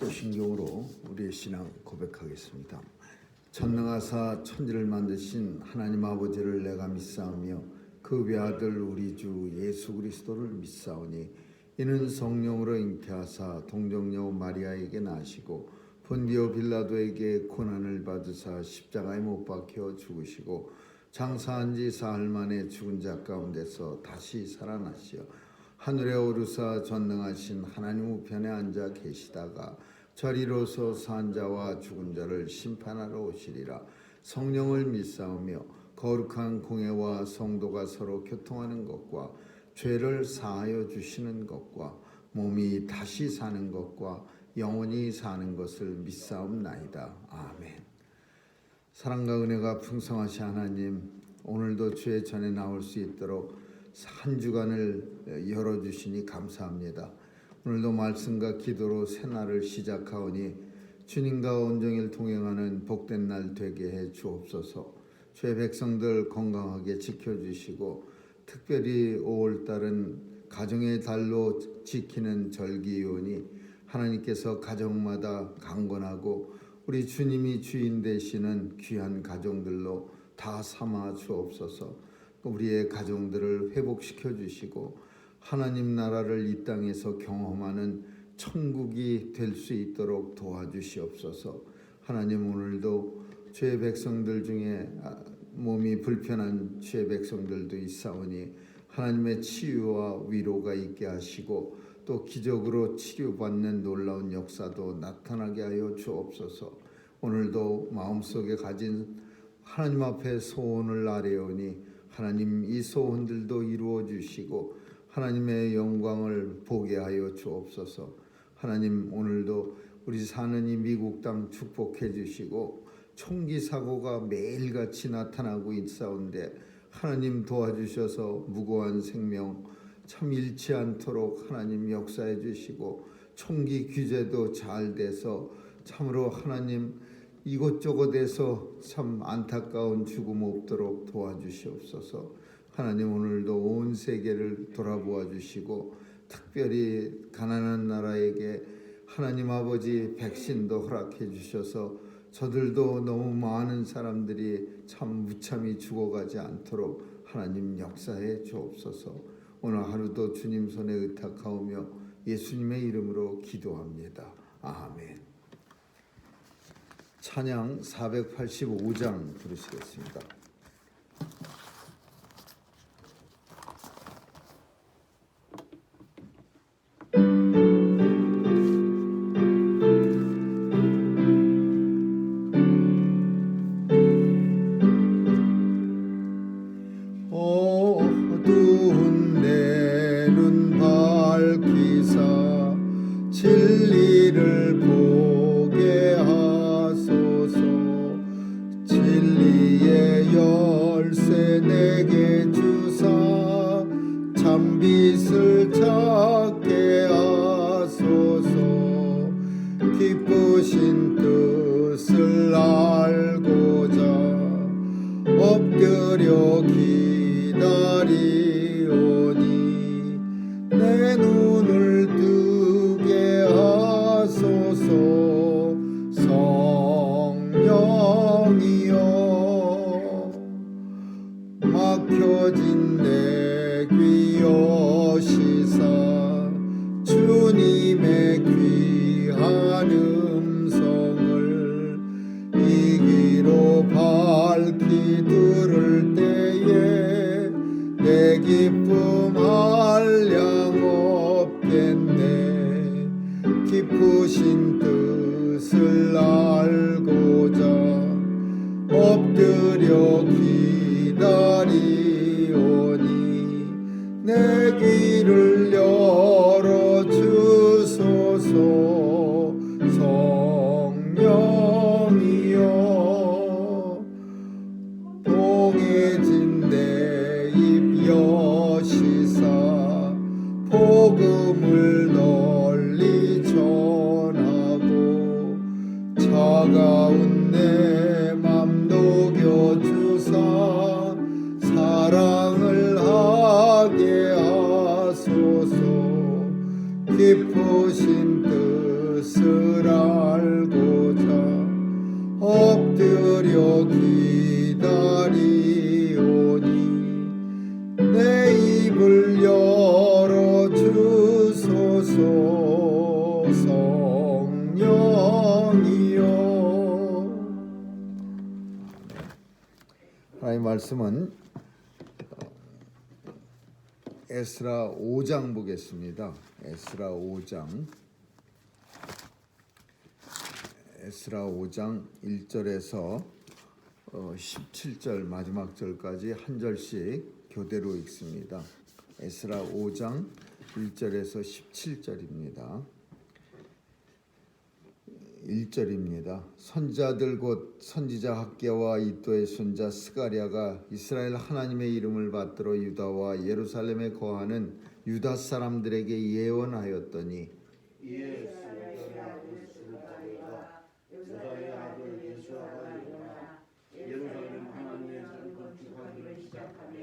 사도신경으로 우리의 신앙 고백하겠습니다. 전능하사 천지를 만드신 하나님 아버지를 내가 믿사오며 그 외아들 우리 주 예수 그리스도를 믿사오니 이는 성령으로 잉태하사 동정녀 마리아에게 나시고 본디오 빌라도에게 고난을 받으사 십자가에 못 박혀 죽으시고 장사한 지 사흘 만에 죽은 자 가운데서 다시 살아나시어 하늘에 오르사 전능하신 하나님 우편에 앉아 계시다가 저리로서 산 자와 죽은 자를 심판하러 오시리라. 성령을 믿사오며 거룩한 공회와 성도가 서로 교통하는 것과 죄를 사하여 주시는 것과 몸이 다시 사는 것과 영원히 사는 것을 믿사옵나이다. 아멘. 사랑과 은혜가 풍성하신 하나님, 오늘도 주의 전에 나올 수 있도록 한 주간을 열어주시니 감사합니다. 오늘도 말씀과 기도로 새날을 시작하오니 주님과 온종일 동행하는 복된 날 되게 해 주옵소서. 주의 백성들 건강하게 지켜주시고 특별히 5월달은 가정의 달로 지키는 절기이오니 하나님께서 가정마다 강건하고 우리 주님이 주인 되시는 귀한 가정들로 다 삼아 주옵소서. 우리의 가정들을 회복시켜 주시고 하나님 나라를 이 땅에서 경험하는 천국이 될 수 있도록 도와주시옵소서. 하나님, 오늘도 주의 백성들 중에 몸이 불편한 주의 백성들도 있사오니 하나님의 치유와 위로가 있게 하시고 또 기적으로 치료받는 놀라운 역사도 나타나게 하여 주옵소서. 오늘도 마음속에 가진 하나님 앞에 소원을 아뢰오니 하나님, 이 소원들도 이루어 주시고 하나님의 영광을 보게 하여 주옵소서. 하나님, 오늘도 우리 사는 이 미국 땅 축복해 주시고 총기 사고가 매일같이 나타나고 있사온데 하나님 도와주셔서 무고한 생명 참 잃지 않도록 하나님 역사해 주시고 총기 규제도 잘 돼서 참으로 하나님 이곳저곳에서 참 안타까운 죽음 없도록 도와주시옵소서. 하나님, 오늘도 온 세계를 돌아보아 주시고 특별히 가난한 나라에게 하나님 아버지 백신도 허락해 주셔서 저들도 너무 많은 사람들이 참 무참히 죽어가지 않도록 하나님 역사해 주옵소서. 오늘 하루도 주님 손에 의탁하오며 예수님의 이름으로 기도합니다. 아멘. 찬양 485장 부르시겠습니다. 어두운 내 눈 밝히사 진리를 보게 하소서. 진리의 열쇠 내게 주사 참빛을 찾게 하소서. 기쁘신 뜻을 알고자 엎드려 기다리오니 내 눈을 뜨게 하소서. 성령이여, 막혀진 내 귀 여시사 주님의 귀한 음성을 이 귀로 밝히 들을 때에 내 기쁨 한량 없겠네. 기쁘신 뜻을 알고자 엎드려 기다리오니 내 귀를 열어 주소서. 성령이여, 봉해진 내 입 여시사 복음을 널리 전하고 차가운 내 맘 녹여주사 사랑을 하게 하소서. 기쁘신 뜻 뜻을 알고자 엎드려 기다리오니 내 입을 열어주소서 성령이여. 하나님 말씀은 에스라 5장 보겠습니다. 에스라 5장 1절에서 17절 마지막 절까지 한 절씩 교대로 읽습니다. 에스라 5장 1절에서 17절입니다. 1절입니다. 선지자들 곧 선지자 학개와 이도의 손자 스가랴가 이스라엘 하나님의 이름을 받들어 유다와 예루살렘에 거하는 유다 사람들에게 예언하였더니 이에 스가랴가 유다의 아들 예수아가 일어나 예루살렘 하나님의 산 건축하기를 시작하며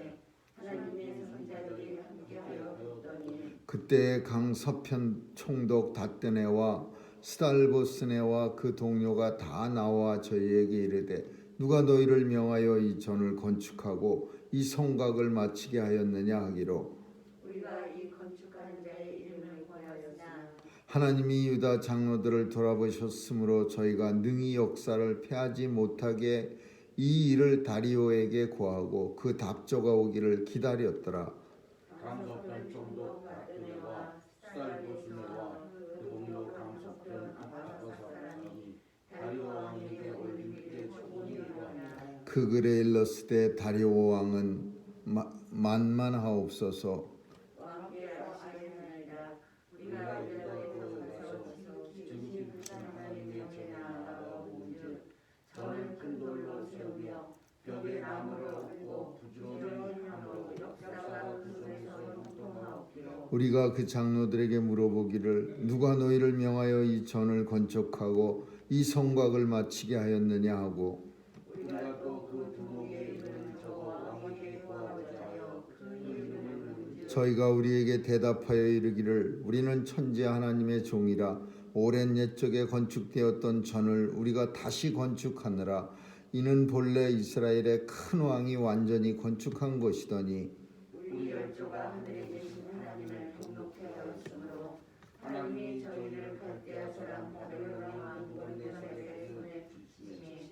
하나님의 선지자들이 함께하여 배웠더니 그때 강 서편 총독 닷드네와 스달보스네와 그 동료가 다 나와 저희에게 이르되 누가 너희를 명하여 이 전을 건축하고 이 성곽을 마치게 하였느냐 하기로 우리가 이 건축하는 자의 이름을 구하였으나 하나님이 유다 장로들을 돌아보셨으므로 저희가 능히 역사를 패하지 못하게 이 일을 다리오에게 고하고 그 답조가 오기를 기다렸더라. 강석편 총독 닷드네와 스달보스네와 그 동료 강석편 아타사 사람이 다리오 왕에게 올린 때 초본이 이러하니라. 그 글에 일렀으되 다리오 왕은 만만하옵소서. 왕께 아시느니라. 우리가 유다에서 가서 지극히 불쌍한 하나님의 전에 나아가 본즉 저는 큰 돌로 세우며 벽에 나무를 얹고 부지런히 함으로 역사가 그 손에서 형통하옵기로 우리가 그 장로들에게 물어보기를 누가 너희를 명하여 이 전을 건축하고 이 성곽을 마치게 하였느냐 하고 우리가 또 그 두목의 이름을 적어 왕에게 구하고자 하여 그 이름을 묻지 저희가 우리에게 대답하여 이르기를 우리는 천지 하나님의 종이라 오랜 옛적에 건축되었던 전을 우리가 다시 건축하느라 이는 본래 이스라엘의 큰 왕이 완전히 건축한 것이더니 우리 열조가 하늘에 계신 하나님을 경록해 하였으므로 하나님이 저희를 갈대아 사람 바벨론 왕 느부갓네살의 손에 주시매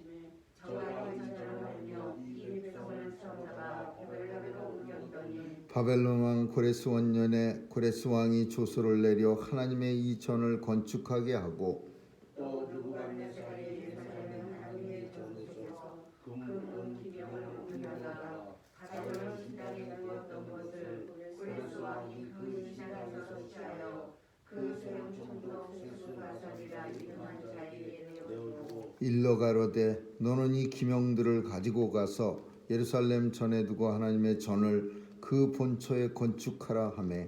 저와 전쟁을 하며 이 백성을 사로잡아 바벨론으로 옮겼더니 바벨론 왕 고레스 원년에 고레스 왕이 조서를 내려 하나님의 이 전을 건축하게 하고 또 느부갓네살이 예루살렘 하나님의 전에서 금은 기명을 옮겨다가 바벨론 신당에 두었던 것을 고레스 왕이 그 신당에서 설치하여 그 세운 총독 세수가살이라 이름한 자리에 내어두고 일러 가로되 너는 이 기명들을 가지고 가서 예루살렘 전에 두고 하나님의 전을 그 본처에 건축하라 하매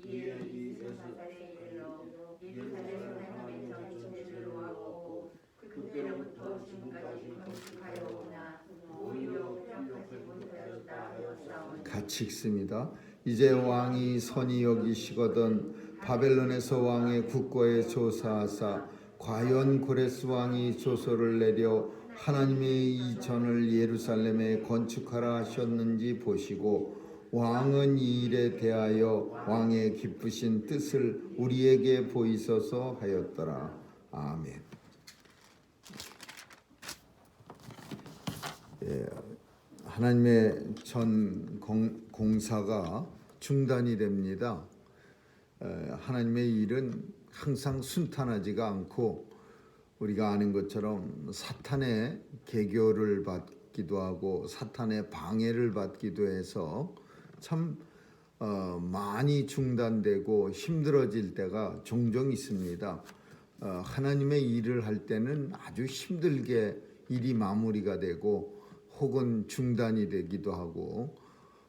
이에 이 세수가살에 이르러 예루살렘 하나님의 전 진지를 놓았고 그때로부터 지금까지 건축하여 오나 오히려 회복하지 못하였다 하였사오니 같이 읽습니다. 이제 왕이 선히 여기시거든 바벨론에서 왕의 국고에 조사하사 과연 고레스 왕이 조서를 내려 하나님의 이 전을 예루살렘에 건축하라 하셨는지 보시고 왕은 이 일에 대하여 왕의 기쁘신 뜻을 우리에게 보이소서 하였더라. 아멘. 하나님의 전 공사가 중단이 됩니다. 하나님의 일은 항상 순탄하지가 않고 우리가 아는 것처럼 사탄의 계교를 받기도 하고 사탄의 방해를 받기도 해서 참 많이 중단되고 힘들어질 때가 종종 있습니다. 하나님의 일을 할 때는 아주 힘들게 일이 마무리가 되고 혹은 중단이 되기도 하고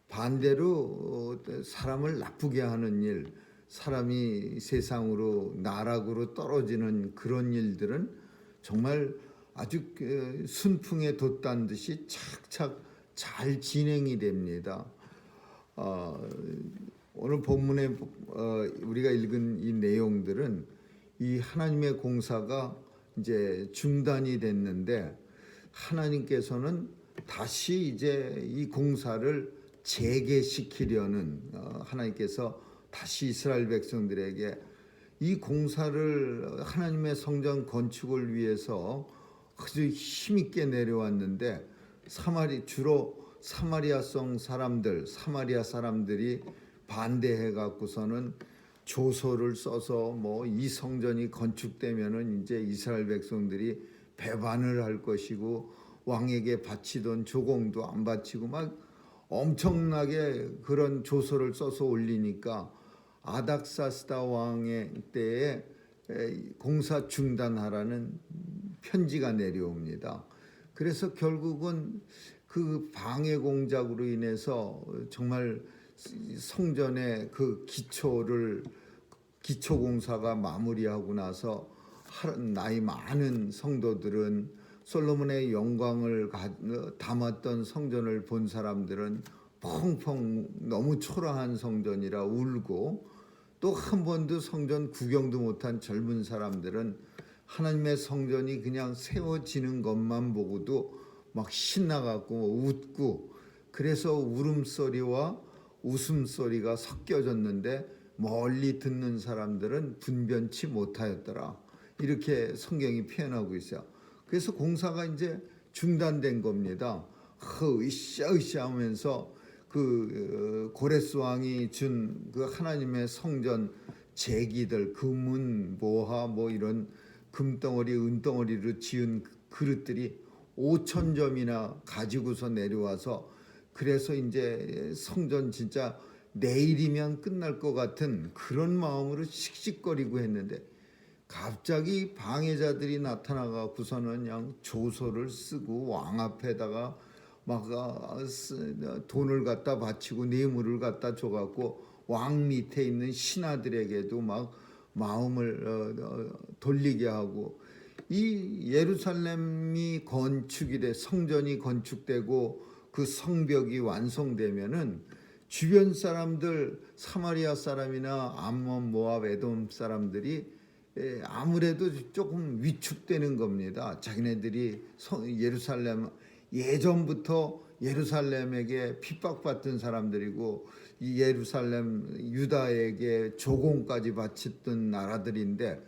반대로 사람을 나쁘게 하는 일, 사람이 세상으로 나락으로 떨어지는 그런 일들은 정말 아주 순풍에 돛단 듯이 착착 잘 진행이 됩니다. 오늘 본문에 우리가 읽은 이 내용들은 이 하나님의 공사가 이제 중단이 됐는데 하나님께서는 다시 이제 이 공사를 재개시키려는 하나님께서 다시 이스라엘 백성들에게 이 공사를 하나님의 성전 건축을 위해서 아주 힘있게 내려왔는데 주로 사마리아성 사람들, 사마리아 사람들이 반대해 갖고서는 조서를 써서 뭐 이 성전이 건축되면은 이제 이스라엘 백성들이 배반을 할 것이고 왕에게 바치던 조공도 안 바치고 막 엄청나게 그런 조서를 써서 올리니까 아닥사스다 왕의 때에 공사 중단하라는 편지가 내려옵니다. 그래서 결국은 그 방해 공작으로 인해서 정말 성전의 그 기초 공사가 마무리하고 나서 나이 많은 성도들은 솔로몬의 영광을 담았던 성전을 본 사람들은 펑펑 너무 초라한 성전이라 울고, 또 한 번도 성전 구경도 못한 젊은 사람들은 하나님의 성전이 그냥 세워지는 것만 보고도 막 신나갖고 웃고, 그래서 울음소리와 웃음소리가 섞여졌는데 멀리 듣는 사람들은 분변치 못하였더라. 이렇게 성경이 표현하고 있어요. 그래서 공사가 이제 중단된 겁니다. 으쌰으쌰 하면서 그 고레스 왕이 준 그 하나님의 성전 제기들, 금은 모하 뭐 이런 금덩어리 은덩어리로 지은 그릇들이 5,000점이나 가지고서 내려와서, 그래서 이제 성전 진짜 내일이면 끝날 것 같은 그런 마음으로 씩씩거리고 했는데 갑자기 방해자들이 나타나가고서는 그냥 조서를 쓰고 왕 앞에다가 막 돈을 갖다 바치고 뇌물을 갖다 줘갖고 왕 밑에 있는 신하들에게도 막 마음을 돌리게 하고, 이 예루살렘이 건축이 돼 성전이 건축되고 그 성벽이 완성되면은 주변 사람들, 사마리아 사람이나 암몬, 모압, 에돔 사람들이 아무래도 조금 위축되는 겁니다. 자기네들이 예루살렘, 예전부터 예루살렘에게 핍박받던 사람들이고 이 예루살렘 유다에게 조공까지 바쳤던 나라들인데,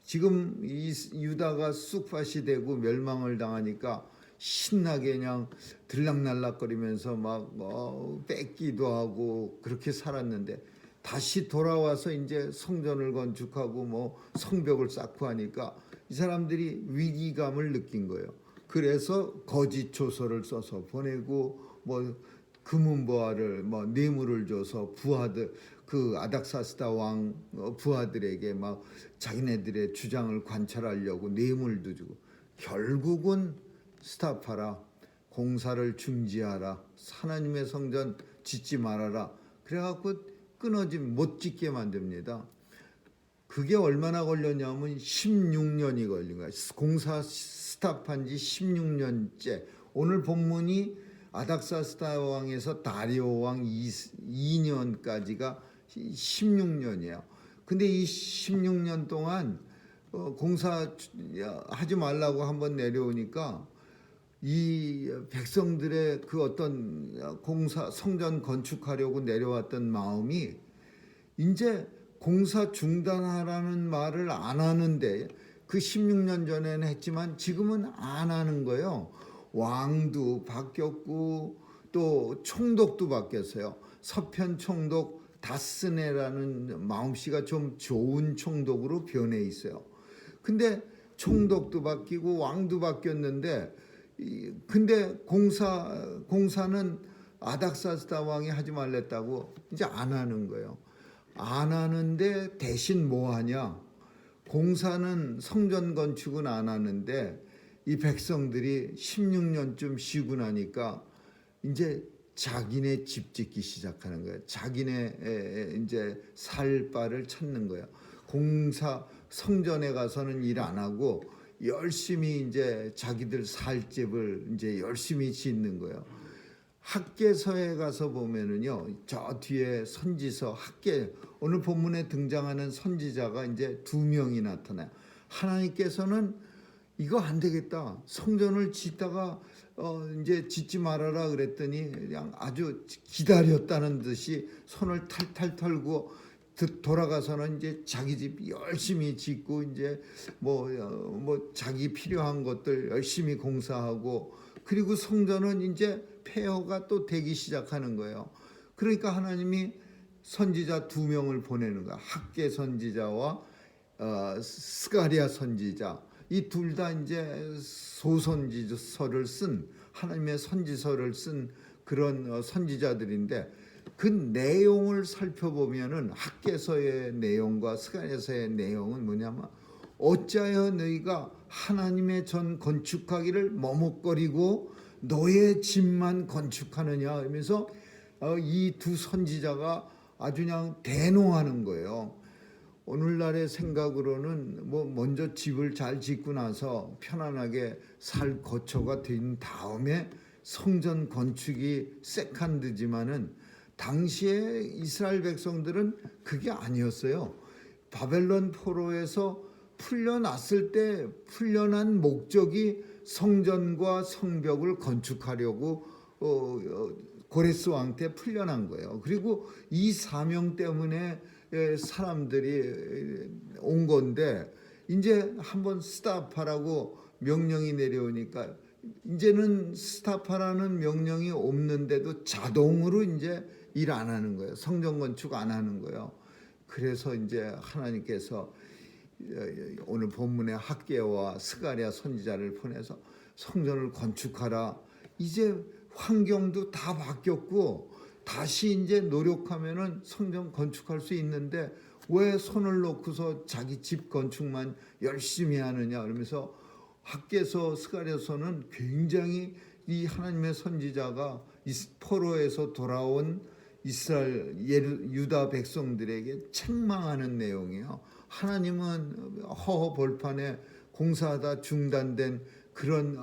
지금 이 유다가 쑥밭이 되고 멸망을 당하니까 신나게 그냥 들락날락거리면서 막 뺏기도 하고 그렇게 살았는데, 다시 돌아와서 이제 성전을 건축하고 뭐 성벽을 쌓고 하니까 이 사람들이 위기감을 느낀 거예요. 그래서 거짓 조서를 써서 보내고 뭐 금은보화를 뭐 뇌물을 줘서 부하들, 그 아닥사스다 왕 부하들에게 막 자기네들의 주장을 관철하려고 뇌물도 주고, 결국은 스탑하라, 공사를 중지하라, 하나님의 성전 짓지 말아라, 그래갖고 끊어진 못 짓게 만듭니다. 그게 얼마나 걸렸냐면 16년이 걸린 거야. 공사 스탑한 지 16년째. 오늘 본문이 아닥사스다 왕에서 다리오 왕 2년까지가 16년이에요. 근데 이 16년 동안 공사하지 말라고 한번 내려오니까 이 백성들의 그 어떤 성전 건축하려고 내려왔던 마음이 이제 공사 중단하라는 말을 안 하는데, 그 16년 전에는 했지만 지금은 안 하는 거예요. 왕도 바뀌었고 또 총독도 바뀌었어요. 서편 총독 다스네라는 마음씨가 좀 좋은 총독으로 변해 있어요. 근데 총독도 바뀌고 왕도 바뀌었는데, 근데 공사는 아닥사스다 왕이 하지 말랬다고 이제 안 하는 거예요. 안 하는데 대신 뭐 하냐? 공사는 성전 건축은 안 하는데 이 백성들이 16년쯤 쉬고 나니까 이제 자기네 집 짓기 시작하는 거예요. 자기네 이제 살 바를 찾는 거예요. 성전에 가서는 일 안 하고 열심히 이제 자기들 살 집을 이제 열심히 짓는 거예요. 학개서에 가서 보면은요, 저 뒤에 선지서 학개, 오늘 본문에 등장하는 선지자가 이제 2명이 나타나요. 하나님께서는 이거 안 되겠다, 성전을 짓다가 이제 짓지 말아라 그랬더니 그냥 아주 기다렸다는 듯이 손을 탈탈 털고 돌아가서는 이제 자기 집 열심히 짓고 이제 뭐 자기 필요한 것들 열심히 공사하고, 그리고 성전은 이제 폐허가 또 되기 시작하는 거예요. 그러니까 하나님이 선지자 2명을 보내는 거야. 학개 선지자와 스가랴 선지자. 이 둘 다 이제 소선지서를 쓴, 하나님의 선지서를 쓴 그런 선지자들인데, 그 내용을 살펴보면은 학개서의 내용과 스가랴서의 내용은 뭐냐면, 어찌하여 너희가 하나님의 전 건축하기를 머뭇거리고 너의 집만 건축하느냐 하면서 이 2 선지자가 아주 그냥 대노하는 거예요. 오늘날의 생각으로는 뭐 먼저 집을 잘 짓고 나서 편안하게 살 거처가 된 다음에 성전 건축이 세컨드지만은, 당시에 이스라엘 백성들은 그게 아니었어요. 바벨론 포로에서 풀려났을 때 풀려난 목적이 성전과 성벽을 건축하려고 고레스 왕 때 풀려난 거예요. 그리고 이 사명 때문에 사람들이 온 건데, 이제 한번 스탑하라고 명령이 내려오니까 이제는 스탑하라는 명령이 없는데도 자동으로 이제 일 안 하는 거예요. 성전 건축 안 하는 거예요. 그래서 이제 하나님께서 오늘 본문의 학개와 스가랴 선지자를 보내서 성전을 건축하라. 이제 환경도 다 바뀌었고 다시 이제 노력하면은 성전 건축할 수 있는데 왜 손을 놓고서 자기 집 건축만 열심히 하느냐 그러면서, 학개서 스가랴서는 굉장히 이 하나님의 선지자가 포로에서 돌아온 이스라엘 유다 백성들에게 책망하는 내용이에요. 하나님은 허허벌판에 공사하다 중단된 그런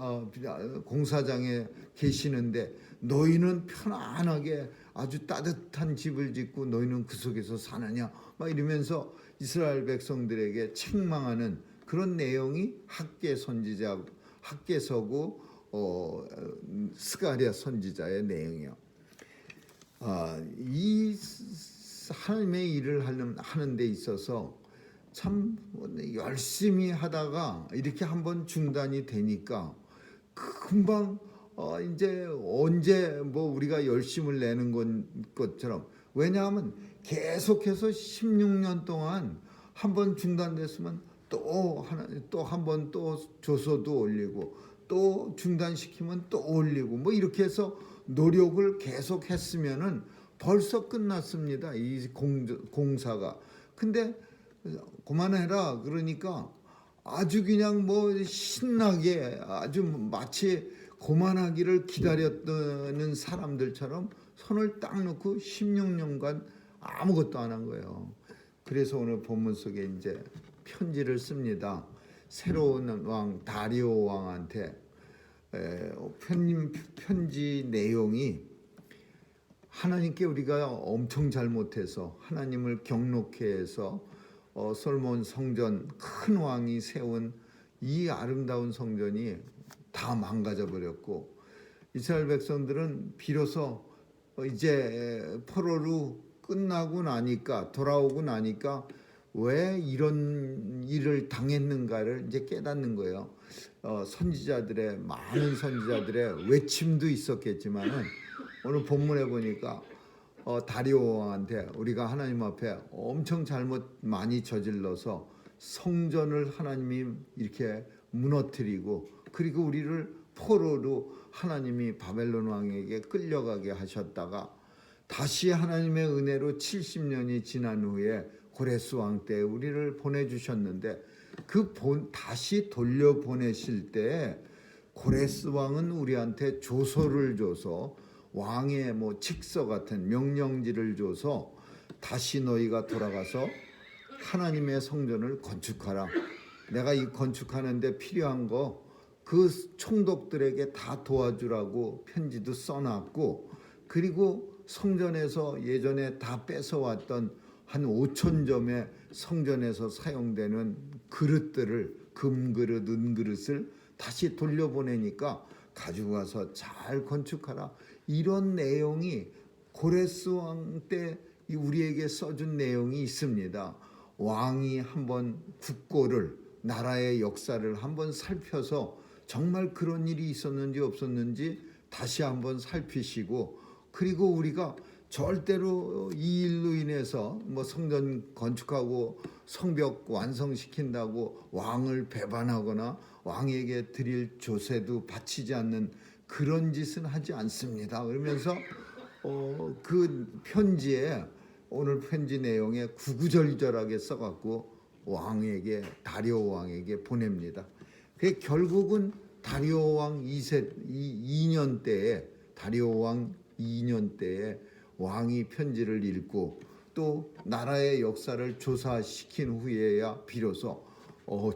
공사장에 계시는데 너희는 편안하게 아주 따뜻한 집을 짓고 너희는 그 속에서 사느냐 막 이러면서 이스라엘 백성들에게 책망하는 그런 내용이 학개 선지자, 학개서고 스가랴 선지자의 내용이요. 이 하나님의 일을 하는 데 있어서 참 열심히 하다가 이렇게 한번 중단이 되니까 금방 이제 언제 뭐 우리가 열심을 내는 것처럼, 왜냐하면 계속해서 16년 동안 한번 중단됐으면 또 한 번 또 조서도 올리고 또 중단시키면 또 올리고 뭐 이렇게 해서 노력을 계속 했으면은 벌써 끝났습니다. 이 공사가. 근데 그만해라 그러니까 아주 그냥 뭐 신나게 아주 마치 그만하기를 기다렸던 사람들처럼 손을 딱 놓고 16년간 아무것도 안 한 거예요. 그래서 오늘 본문 속에 이제 편지를 씁니다. 새로운 왕 다리오 왕한테 편지 내용이, 하나님께 우리가 엄청 잘못해서 하나님을 경록해 해서 솔몬 성전, 큰 왕이 세운 이 아름다운 성전이 다 망가져 버렸고, 이스라엘 백성들은 비로소 이제 포로로 끝나고 나니까, 돌아오고 나니까 왜 이런 일을 당했는가를 이제 깨닫는 거예요. 선지자들의, 많은 선지자들의 외침도 있었겠지만은 오늘 본문에 보니까 다리오 왕한테 우리가 하나님 앞에 엄청 잘못 많이 저질러서 성전을 하나님이 이렇게 무너뜨리고, 그리고 우리를 포로로 하나님이 바벨론 왕에게 끌려가게 하셨다가 다시 하나님의 은혜로 70년이 지난 후에 고레스 왕 때 우리를 보내주셨는데, 다시 돌려보내실 때 고레스 왕은 우리한테 조서를 줘서, 왕의 뭐 칙서 같은 명령지를 줘서 다시 너희가 돌아가서 하나님의 성전을 건축하라. 내가 이 건축하는데 필요한 거 그 총독들에게 다 도와주라고 편지도 써놨고, 그리고 성전에서 예전에 다 뺏어왔던 한 5천 점의 성전에서 사용되는 그릇들을, 금그릇, 은그릇을 다시 돌려보내니까 가지고 와서 잘 건축하라. 이런 내용이 고레스 왕 때 우리에게 써준 내용이 있습니다. 왕이 한번 국고를, 나라의 역사를 한번 살펴서 정말 그런 일이 있었는지 없었는지 다시 한번 살피시고, 그리고 우리가 절대로 이 일로 인해서 뭐 성전 건축하고 성벽 완성시킨다고 왕을 배반하거나 왕에게 드릴 조세도 바치지 않는 그런 짓은 하지 않습니다. 그러면서 그 편지에, 오늘 편지 내용에 구구절절하게 써갖고 왕에게, 다리오 왕에게 보냅니다. 그 결국은 다리오 왕 2년 때에, 다리오 왕 2년 때에 왕이 편지를 읽고 또 나라의 역사를 조사시킨 후에야 비로소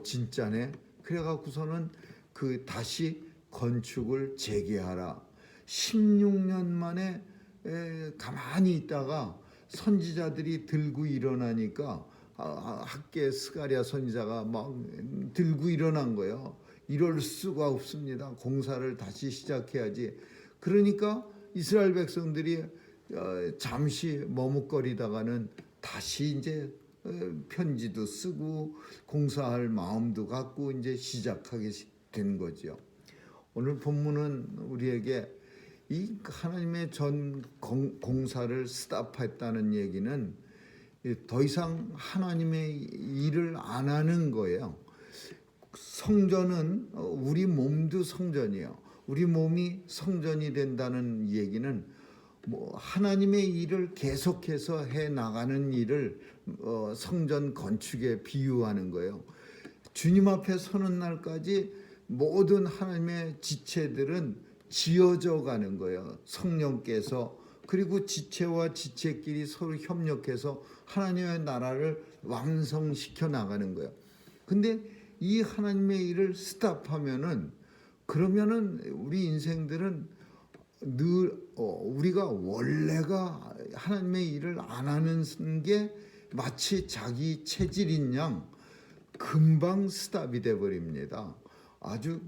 진짜네. 그래갖고서는 그 다시 건축을 재개하라. 16년 만에 가만히 있다가 선지자들이 들고 일어나니까 학계 스가랴 선지자가 막 들고 일어난 거예요. 이럴 수가 없습니다. 공사를 다시 시작해야지. 그러니까 이스라엘 백성들이 잠시 머뭇거리다가는 다시 이제 편지도 쓰고 공사할 마음도 갖고 이제 시작하게 된 거죠. 오늘 본문은 우리에게 이 하나님의 전 공사를 스탑했다는 얘기는 더 이상 하나님의 일을 안 하는 거예요. 성전은 우리 몸도 성전이에요. 우리 몸이 성전이 된다는 얘기는 뭐 하나님의 일을 계속해서 해 나가는 일을 성전 건축에 비유하는 거예요. 주님 앞에 서는 날까지 모든 하나님의 지체들은 지어져 가는 거예요. 성령께서, 그리고 지체와 지체끼리 서로 협력해서 하나님의 나라를 완성시켜 나가는 거예요. 근데 이 하나님의 일을 스탑하면은, 그러면은 우리 인생들은 늘 우리가 원래가 하나님의 일을 안 하는 게 마치 자기 체질인 양 금방 스탑이 돼 버립니다. 아주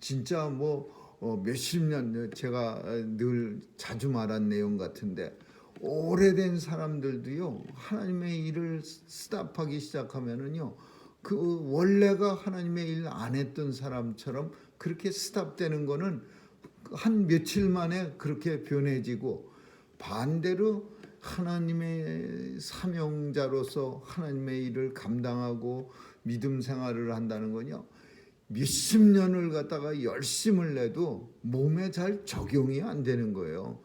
진짜 뭐 몇십 년, 제가 늘 자주 말한 내용 같은데, 오래된 사람들도요 하나님의 일을 스탑하기 시작하면은요 그 원래가 하나님의 일 안 했던 사람처럼 그렇게 스탑되는 거는 한 며칠 만에 그렇게 변해지고, 반대로 하나님의 사명자로서 하나님의 일을 감당하고 믿음 생활을 한다는 건요 몇십 년을 갖다가 열심을 내도 몸에 잘 적용이 안 되는 거예요.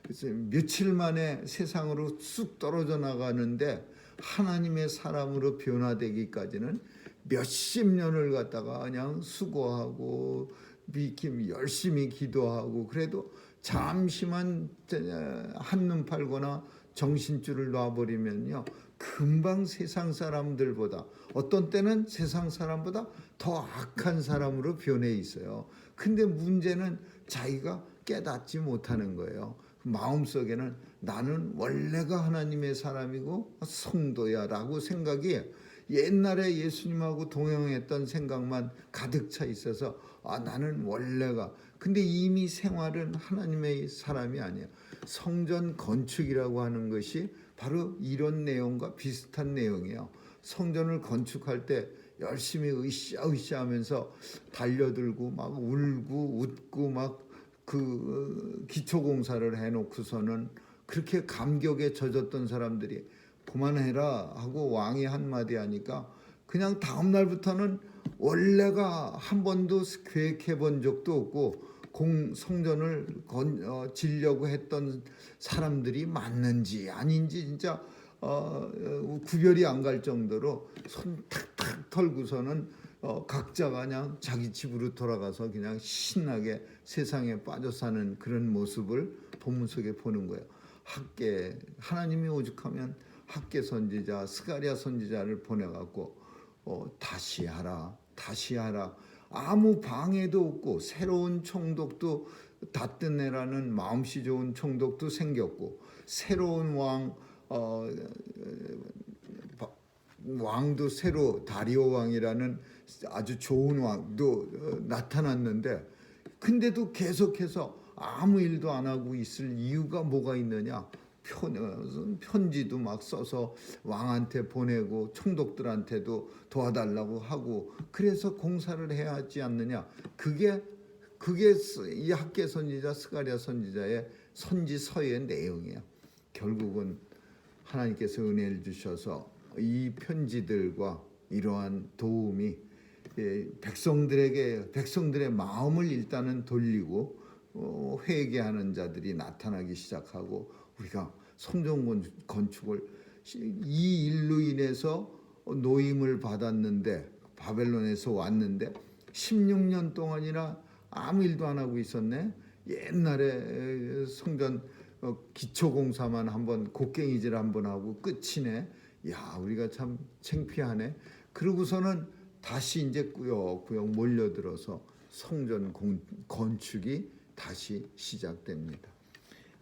그래서 며칠 만에 세상으로 쑥 떨어져 나가는데 하나님의 사람으로 변화되기까지는 몇십 년을 갖다가 그냥 수고하고 열심히 기도하고, 그래도 잠시만 한눈 팔거나 정신줄을 놔버리면요 금방 세상 사람들보다, 어떤 때는 세상 사람보다 더 악한 사람으로 변해 있어요. 근데 문제는 자기가 깨닫지 못하는 거예요. 마음속에는 나는 원래가 하나님의 사람이고 성도야 라고 생각이, 옛날에 예수님하고 동행했던 생각만 가득 차 있어서 나는 원래가, 근데 이미 생활은 하나님의 사람이 아니야. 성전 건축이라고 하는 것이 바로 이런 내용과 비슷한 내용이에요. 성전을 건축할 때 열심히 으쌰으쌰 하면서 달려들고 막 울고 웃고 막 그 기초공사를 해놓고서는 그렇게 감격에 젖었던 사람들이 그만해라 하고 왕이 한마디 하니까 그냥 다음 날부터는 원래가 한 번도 계획해 본 적도 없고 성전을 지려고 했던 사람들이 맞는지 아닌지 진짜 구별이 안 갈 정도로 손 탁탁 털고서는 각자가 그냥 자기 집으로 돌아가서 그냥 신나게 세상에 빠져 사는 그런 모습을 본문 속에 보는 거예요. 학계, 하나님이 오죽하면 학계 선지자 스가랴 선지자를 보내갖고 다시 하라, 다시 하라. 아무 방해도 없고 새로운 총독도 다뜨네라는 마음씨 좋은 총독도 생겼고 새로운 왕도 새로 다리오 왕이라는 아주 좋은 왕도 나타났는데 근데도 계속해서 아무 일도 안 하고 있을 이유가 뭐가 있느냐? 편지도 막 써서 왕한테 보내고 총독들한테도 도와달라고 하고 그래서 공사를 해야 하지 않느냐? 그게 이 학개 선지자 스가랴 선지자의 선지서의 내용이에요. 결국은 하나님께서 은혜를 주셔서 이 편지들과 이러한 도움이 백성들의 마음을 일단은 돌리고 회개하는 자들이 나타나기 시작하고 우리가 성전 건축을 이 일로 인해서 노임을 받았는데 바벨론에서 왔는데 16년 동안이나 아무 일도 안 하고 있었네. 옛날에 성전 기초공사만 한번 곡괭이질 한번 하고 끝이네. 야, 우리가 참 창피하네. 그러고서는 다시 이제 꾸역꾸역 몰려들어서 성전 건축이 다시 시작됩니다.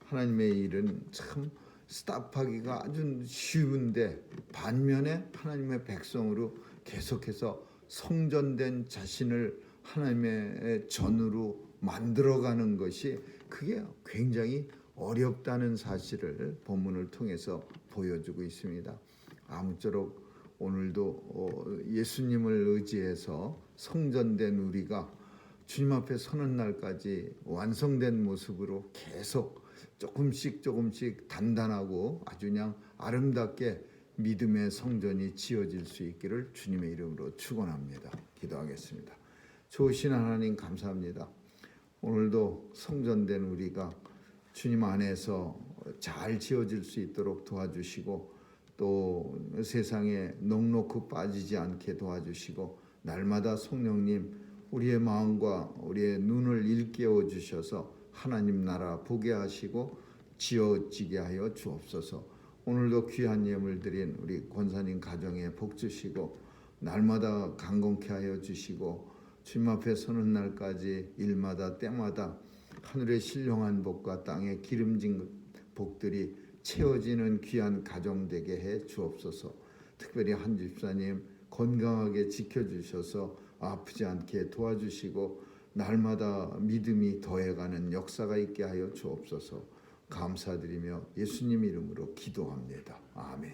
하나님의 일은 참 스탑하기가 아주 쉬운데 반면에 하나님의 백성으로 계속해서 성전된 자신을 하나님의 전으로 만들어가는 것이 그게 굉장히 어렵다는 사실을 본문을 통해서 보여주고 있습니다. 아무쪼록 오늘도 예수님을 의지해서 성전된 우리가 주님 앞에 서는 날까지 완성된 모습으로 계속 조금씩 단단하고 아주 그냥 아름답게 믿음의 성전이 지어질 수 있기를 주님의 이름으로 축원합니다. 기도하겠습니다. 좋으신 하나님 감사합니다. 오늘도 성전된 우리가 주님 안에서 잘 지어질 수 있도록 도와주시고 또 세상에 넉넉히 빠지지 않게 도와주시고 날마다 성령님 우리의 마음과 우리의 눈을 일깨워 주셔서 하나님 나라 보게 하시고 지어지게 하여 주옵소서. 오늘도 귀한 예물 드린 우리 권사님 가정에 복 주시고 날마다 강건케 하여 주시고 주님 앞에 서는 날까지 일마다 때마다 하늘의 신령한 복과 땅의 기름진 복들이 채워지는 귀한 가정 되게 해 주옵소서. 특별히 한 집사님 건강하게 지켜주셔서 아프지 않게 도와주시고 날마다 믿음이 더해가는 역사가 있게 하여 주옵소서. 감사드리며 예수님 이름으로 기도합니다. 아멘.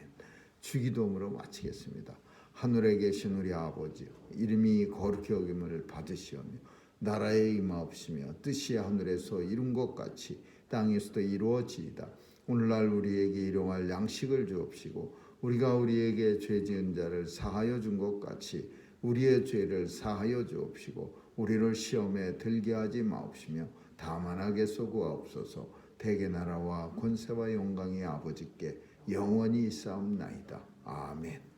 주기도문으로 마치겠습니다. 하늘에 계신 우리 아버지 이름이 거룩히 여김을 받으시오며 나라에 임하옵시며 뜻이 하늘에서 이룬 것 같이 땅에서도 이루어지이다. 오늘날 우리에게 일용할 양식을 주옵시고 우리가 우리에게 죄 지은 자를 사하여 준 것 같이 우리의 죄를 사하여 주옵시고 우리를 시험에 들게 하지 마옵시며 다만 악에서 구하옵소서. 대개 나라와 권세와 영광이 아버지께 영원히 있사옵나이다. 아멘.